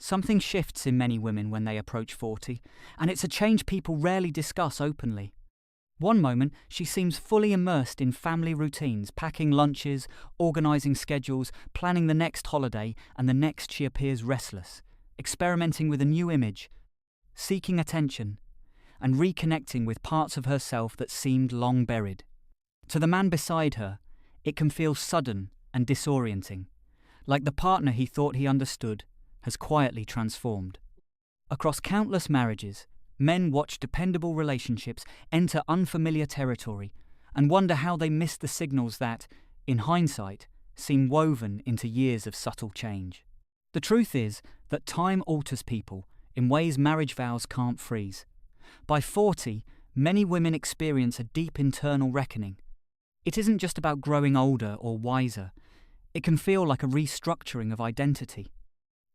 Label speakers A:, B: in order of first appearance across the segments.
A: Something shifts in many women when they approach 40, and it's a change people rarely discuss openly. One moment, she seems fully immersed in family routines, packing lunches, organising schedules, planning the next holiday, and the next she appears restless, experimenting with a new image, seeking attention, and reconnecting with parts of herself that seemed long buried. To the man beside her, it can feel sudden and disorienting, like the partner he thought he understood has quietly transformed. Across countless marriages, men watch dependable relationships enter unfamiliar territory and wonder how they missed the signals that, in hindsight, seem woven into years of subtle change. The truth is that time alters people in ways marriage vows can't freeze. By 40, many women experience a deep internal reckoning. It isn't just about growing older or wiser. It can feel like a restructuring of identity.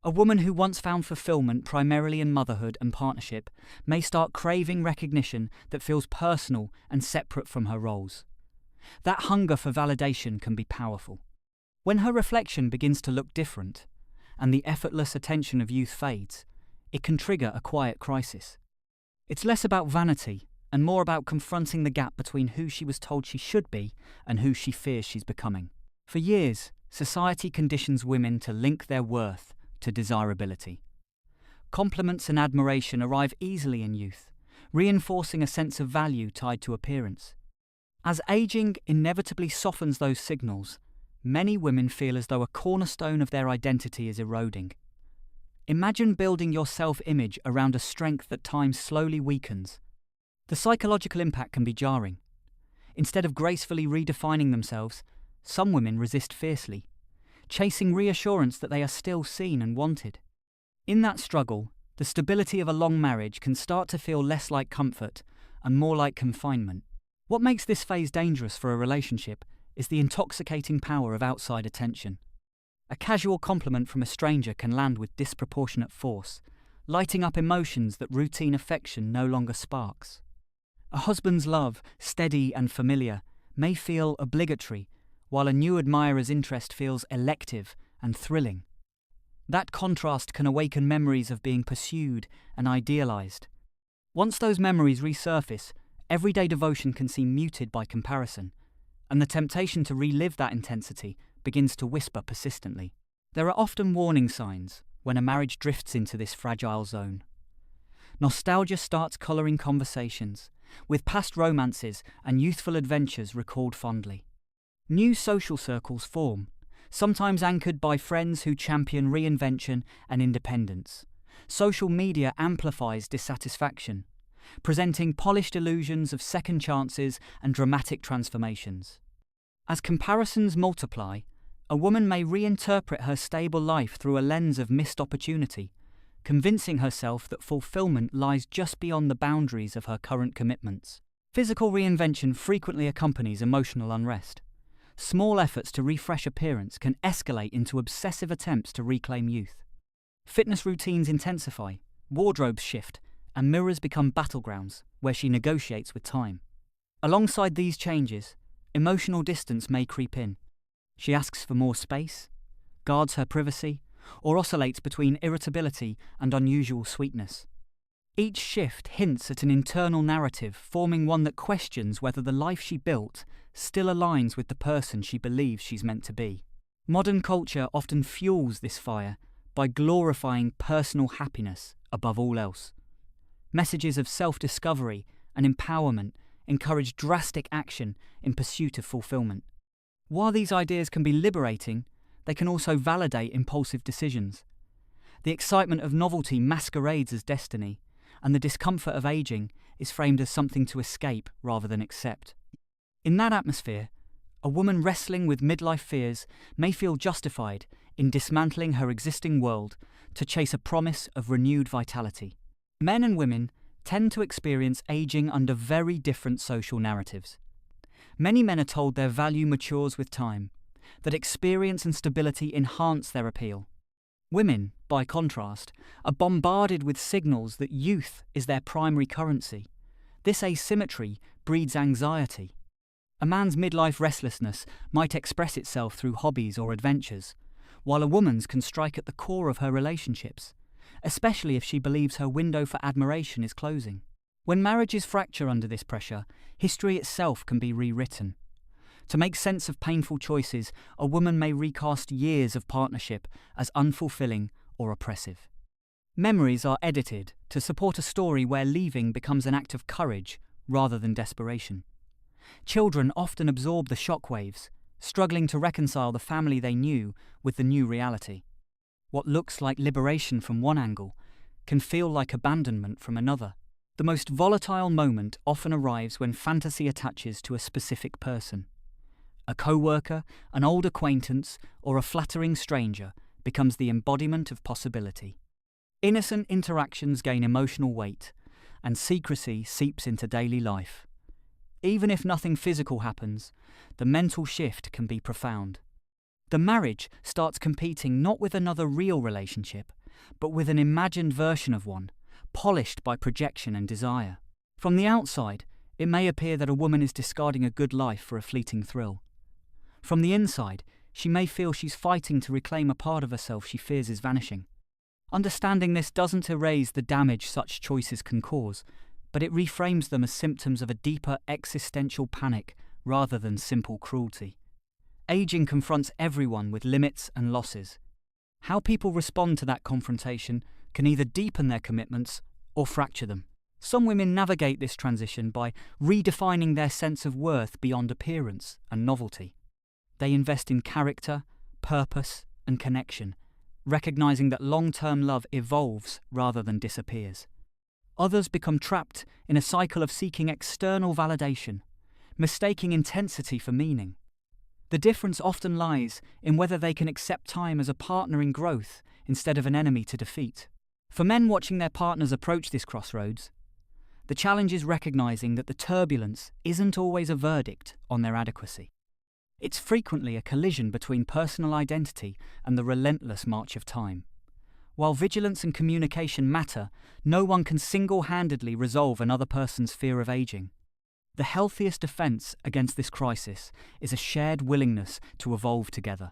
A: A woman who once found fulfillment primarily in motherhood and partnership may start craving recognition that feels personal and separate from her roles. That hunger for validation can be powerful. When her reflection begins to look different, and the effortless attention of youth fades, it can trigger a quiet crisis. It's less about vanity and more about confronting the gap between who she was told she should be and who she fears she's becoming. For years, society conditions women to link their worth to desirability. Compliments and admiration arrive easily in youth, reinforcing a sense of value tied to appearance. As aging inevitably softens those signals, many women feel as though a cornerstone of their identity is eroding. Imagine building your self-image around a strength that time slowly weakens. The psychological impact can be jarring. Instead of gracefully redefining themselves, some women resist fiercely, chasing reassurance that they are still seen and wanted. In that struggle, the stability of a long marriage can start to feel less like comfort and more like confinement. What makes this phase dangerous for a relationship is the intoxicating power of outside attention. A casual compliment from a stranger can land with disproportionate force, lighting up emotions that routine affection no longer sparks. A husband's love, steady and familiar, may feel obligatory, while a new admirer's interest feels elective and thrilling. That contrast can awaken memories of being pursued and idealized. Once those memories resurface, everyday devotion can seem muted by comparison, and the temptation to relive that intensity begins to whisper persistently. There are often warning signs when a marriage drifts into this fragile zone. Nostalgia starts colouring conversations, with past romances and youthful adventures recalled fondly. New social circles form, sometimes anchored by friends who champion reinvention and independence. Social media amplifies dissatisfaction, presenting polished illusions of second chances and dramatic transformations. As comparisons multiply, a woman may reinterpret her stable life through a lens of missed opportunity, convincing herself that fulfillment lies just beyond the boundaries of her current commitments. Physical reinvention frequently accompanies emotional unrest. Small efforts to refresh appearance can escalate into obsessive attempts to reclaim youth. Fitness routines intensify, wardrobes shift, and mirrors become battlegrounds where she negotiates with time. Alongside these changes, emotional distance may creep in. She asks for more space, guards her privacy, or oscillates between irritability and unusual sweetness. Each shift hints at an internal narrative, forming one that questions whether the life she built still aligns with the person she believes she's meant to be. Modern culture often fuels this fire by glorifying personal happiness above all else. Messages of self-discovery and empowerment encourage drastic action in pursuit of fulfillment. While these ideas can be liberating, they can also validate impulsive decisions. The excitement of novelty masquerades as destiny, and the discomfort of aging is framed as something to escape rather than accept. In that atmosphere, a woman wrestling with midlife fears may feel justified in dismantling her existing world to chase a promise of renewed vitality. Men and women tend to experience aging under very different social narratives. Many men are told their value matures with time, that experience and stability enhance their appeal. Women, by contrast, are bombarded with signals that youth is their primary currency. This asymmetry breeds anxiety. A man's midlife restlessness might express itself through hobbies or adventures, while a woman's can strike at the core of her relationships, especially if she believes her window for admiration is closing. When marriages fracture under this pressure, history itself can be rewritten. To make sense of painful choices, a woman may recast years of partnership as unfulfilling or oppressive. Memories are edited to support a story where leaving becomes an act of courage rather than desperation. Children often absorb the shockwaves, struggling to reconcile the family they knew with the new reality. What looks like liberation from one angle can feel like abandonment from another. The most volatile moment often arrives when fantasy attaches to a specific person. A co-worker, an old acquaintance, or a flattering stranger becomes the embodiment of possibility. Innocent interactions gain emotional weight, and secrecy seeps into daily life. Even if nothing physical happens, the mental shift can be profound. The marriage starts competing not with another real relationship, but with an imagined version of one, polished by projection and desire. From the outside, it may appear that a woman is discarding a good life for a fleeting thrill. From the inside, she may feel she's fighting to reclaim a part of herself she fears is vanishing. Understanding this doesn't erase the damage such choices can cause, but it reframes them as symptoms of a deeper existential panic rather than simple cruelty. Aging confronts everyone with limits and losses. How people respond to that confrontation can either deepen their commitments or fracture them. Some women navigate this transition by redefining their sense of worth beyond appearance and novelty. They invest in character, purpose, and connection, recognizing that long-term love evolves rather than disappears. Others become trapped in a cycle of seeking external validation, mistaking intensity for meaning. The difference often lies in whether they can accept time as a partner in growth instead of an enemy to defeat. For men watching their partners approach this crossroads, the challenge is recognizing that the turbulence isn't always a verdict on their adequacy. It's frequently a collision between personal identity and the relentless march of time. While vigilance and communication matter, no one can single-handedly resolve another person's fear of aging. The healthiest defense against this crisis is a shared willingness to evolve together,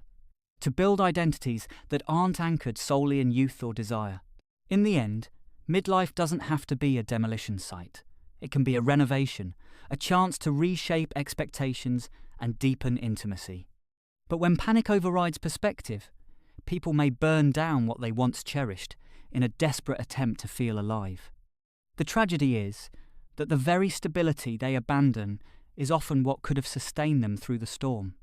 A: to build identities that aren't anchored solely in youth or desire. In the end, midlife doesn't have to be a demolition site. It can be a renovation, a chance to reshape expectations and deepen intimacy. But when panic overrides perspective, people may burn down what they once cherished in a desperate attempt to feel alive. The tragedy is that the very stability they abandon is often what could have sustained them through the storm.